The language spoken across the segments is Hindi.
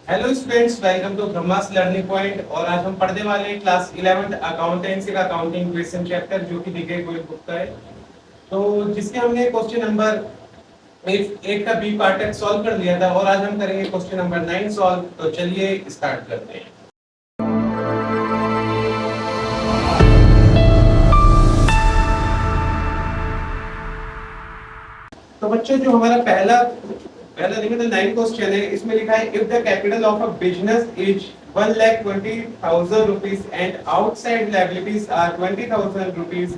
Hello students, welcome to Brahmas learning point. और आज हम पढ़ने वाले हैं क्लास 11th अकाउंटेंसी का अकाउंटिंग क्वेश्चन चैप्टर, जो कि दिखे कोई बुक का है। तो जिसके हमने क्वेश्चन नंबर 8 का बी पार्ट सॉल्व कर लिया था, और आज हम करेंगे क्वेश्चन नंबर 9 सॉल्व। तो चलिए स्टार्ट करते हैं। तो बच्चों, जो हमारा पहला पहला नहीं मतलब 9 क्वेश्चन है, इसमें लिखा है if the capital of a business is 1,20,000 rupees and outside liabilities are 20,000 rupees,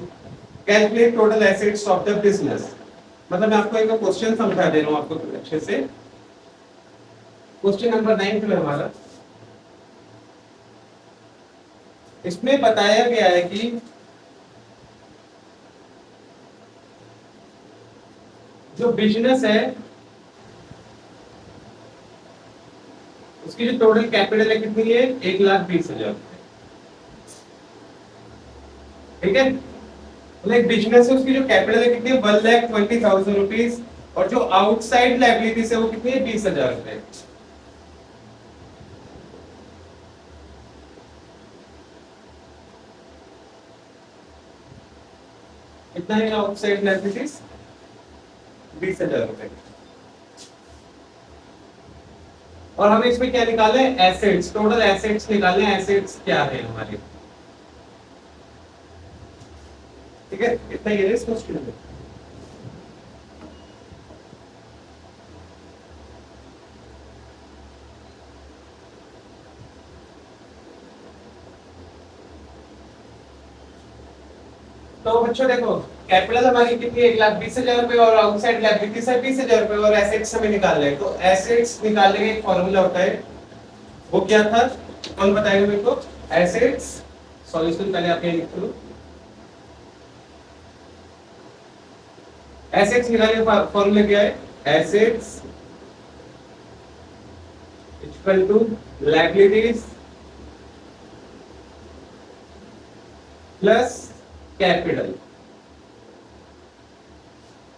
calculate total assets of the business. मतलब मैं आपको एक क्वेश्चन समझा दे रहा हूं आपको अच्छे से। क्वेश्चन नंबर 9 जो है हमारा, इसमें बताया गया है कि जो बिजनेस है उसकी जो टोटल कैपिटल है कितनी है, 1,20,000। ठीक है, मतलब एक बिजनेस है, उसकी जो कैपिटल है कितनी है, 1,20,000 रुपीज, और जो आउटसाइड लायबिलिटीज है वो कितनी है, 20,000 रुपए। कितना है आउटसाइड लायबिलिटीज, 20,000 रुपए। और हमें इसमें क्या निकालना है, एसेट्स, टोटल एसेट्स निकालने हैं। एसेट्स क्या है हमारे, ठीक है, इतना ही है इस क्वेश्चन में। तो बच्चों देखो, कैपिटल हमारी कितनी है, 1,20,000 रुपए, और आउटसाइड लायबिलिटीज है 20,000 रुपए, और एसेट्स हमें निकालना है। तो एसेट्स निकालने का एक फॉर्मूला होता है, वो क्या था, कौन बताएगा मेरे को। एसेट्स सॉल्यूशन पहले आप ये लिख लो। एसेट्स निकालने का फॉर्मूला क्या है, assets equal to liabilities plus capital.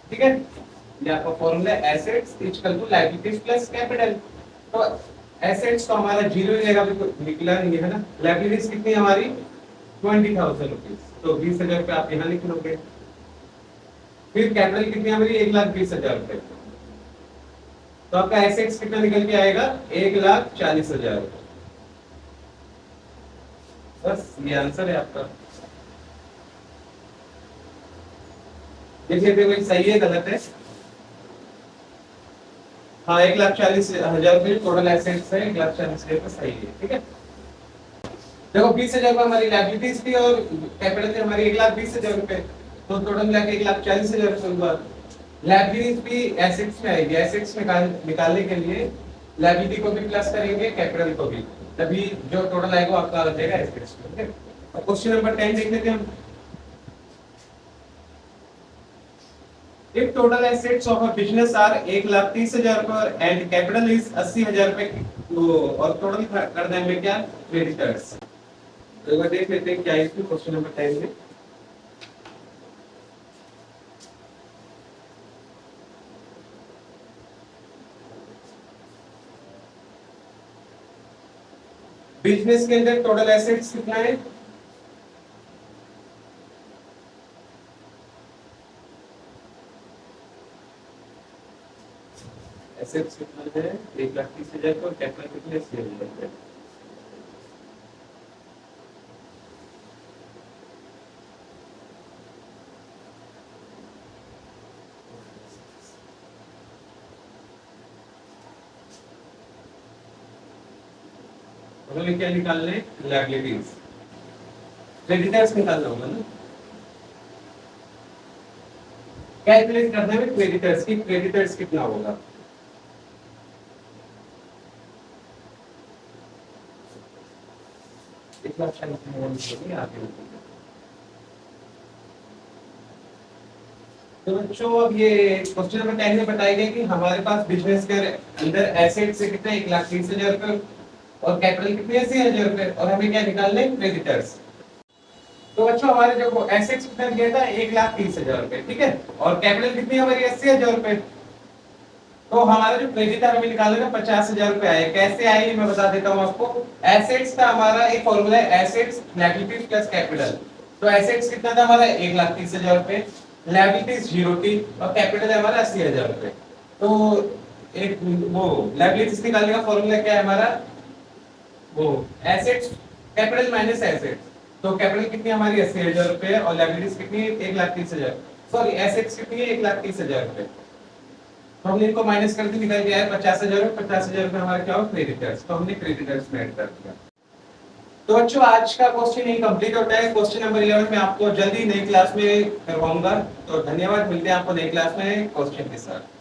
ठीक है, ये आपका फॉर्मूला है, assets equal to liabilities plus capital. तो एसेट्स तो हमारा जीरो ही रहेगा, निकला नहीं है ना। लायबिलिटीज कितनी है हमारी, 20,000 रुपीज, तो 20,000 रुपए आप यहाँ लिख लोगे। फिर कैपिटल कितनी है हमारी, 1,20,000 रुपए। तो आपका एसेट्स कितना निकल के आएगा, 1,40,000 रुपए। बस ये आंसर है आपका। देखिए देखो, सही है गलत है। हाँ, 1,40,000 रुपए टोटल एसेट्स है, 1,40,000 रुपए सही है। ठीक है, देखो 20,000 रुपए हमारी लायबिलिटीज थी और कैपिटल थी हमारी 1,20,000 रुपए, तो टोटल मिला के 1,40,000 रुपए हुआ। लायबिलिटीज भी एसेट्स में आएगी। एसेट्स निकालने के लिए लायबिलिटी को भी प्लस करेंगे, कैपिटल को भी, तभी जो टोटल आएगा आपका आ जाएगा एसेट्स में। ठीक है, अब क्वेश्चन नंबर 10 देख लेते हैं हम। If total assets of a business are 1,30,000 रुपए and capital is 80,000 रुपए, तो और टोटल कर देंगे क्या, क्रेडिटर्स। तो एक बार देख लेते हैं क्या है इसमें क्वेश्चन नंबर 10 में। बिजनेस के अंदर टोटल एसेट्स कितना है, एसेट्स कितना है, 1,30,000 और कैपिटल कितने, 80,000। हमें क्या निकालना है, लायबिलिटीज। क्रेडिटर्स निकालना होगा ना, कैलकुलेट करना है क्रेडिटर्स की, क्रेडिटर्स कितना होगा। तो बच्चों, अब ये क्वेश्चन नंबर 10 में बताया गया कि हमारे पास बिजनेस के अंदर एसेट से कितना, 1,30,000 रुपए, और कैपिटल कितनी है, 80,000 रुपए, और हमें क्या निकालना है, क्रेडिटर्स। तो बच्चों, हमारे जो एसेट्स कितना दिया था, 1,30,000 रुपए। ठीक है, और कैपिटल कितनी है हमारी, 80,000 रुपए। तो हमारा जो क्रेडिट है हमें निकालना है 50,000 रुपए आए। कैसे आए ये मैं बता देता हूँ आपको। एसेट्स का हमारा एक फॉर्मूला है, एसेट्स लायबिलिटीज प्लस कैपिटल। तो एसेट्स कितना था हमारा 1,30,000 रुपए, लायबिलिटीज 0 थी और कैपिटल है हमारा 80,000 रुपए। तो एक वो लायबिलिटीज निकालने का फॉर्मूला क्या है हमारा, वो एसेट्स कैपिटल माइनस एसेट्स। तो कैपिटल कितनी हमारी 80,000 रुपए और लायबिलिटीज कितनी है 1,30,000, सॉरी एसेट्स कितनी है 1,30,000 रुपए। तो हमने इनको माइनस करके निकल गया है 50,000 और 50,000 रुपए हमारा क्या हो क्रेडिटर्स। तो हमने क्रेडिटर्स में ऐड कर दिया। तो बच्चों आज का क्वेश्चन यही कंप्लीट होता है। क्वेश्चन नंबर 11 में आपको जल्दी नई क्लास में करवाऊंगा। तो धन्यवाद, मिलते हैं आपको नई क्लास में क्वेश्चन के साथ।